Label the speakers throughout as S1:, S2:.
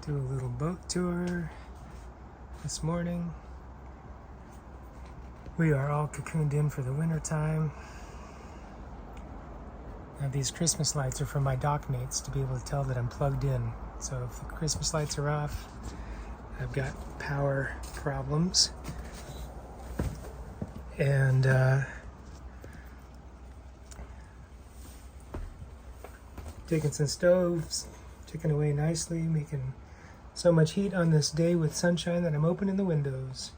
S1: Do a little boat tour this morning. We are all cocooned in for the winter time. Now these Christmas lights are for my dock mates to be able to tell that I'm plugged in. So if the Christmas lights are off, I've got power problems. And Dickinson stoves ticking away nicely, making so much heat on this day with sunshine that I'm opening the windows.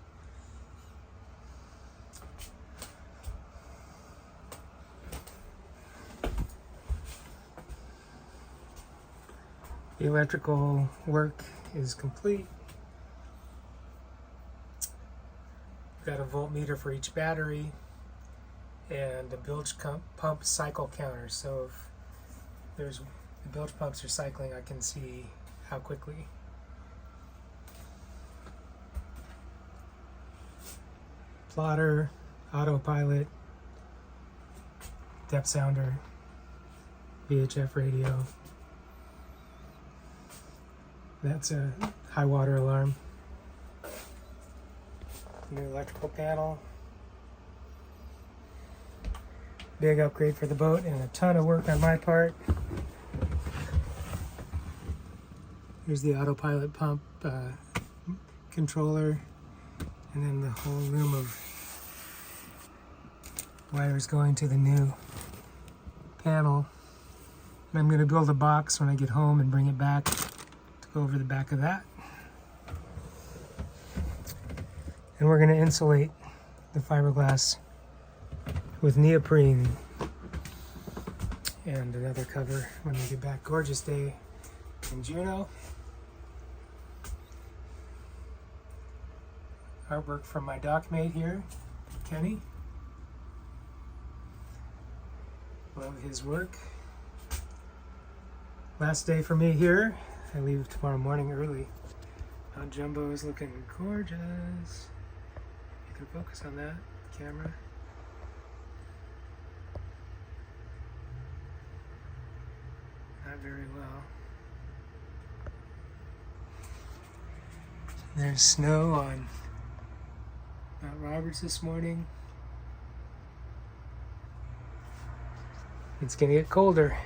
S1: The electrical work is complete. Got a voltmeter for each battery and a bilge pump cycle counter. So if the bilge pumps are cycling, I can see how quickly. Plotter, autopilot, depth sounder, VHF radio. That's a high water alarm. New electrical panel. Big upgrade for the boat and a ton of work on my part. Here's the autopilot pump controller, and then the whole loom of wires going to the new panel. And I'm going to build a box when I get home and bring it back to go over the back of that. And we're going to insulate the fiberglass with neoprene and another cover when we get back. Gorgeous day in Juneau. Artwork from my dockmate here, Kenny. Love his work. Last day for me here. I leave tomorrow morning early. Mount Jumbo is looking gorgeous. You can focus on that camera. Not very well. There's snow on Mount Roberts this morning. It's gonna get colder.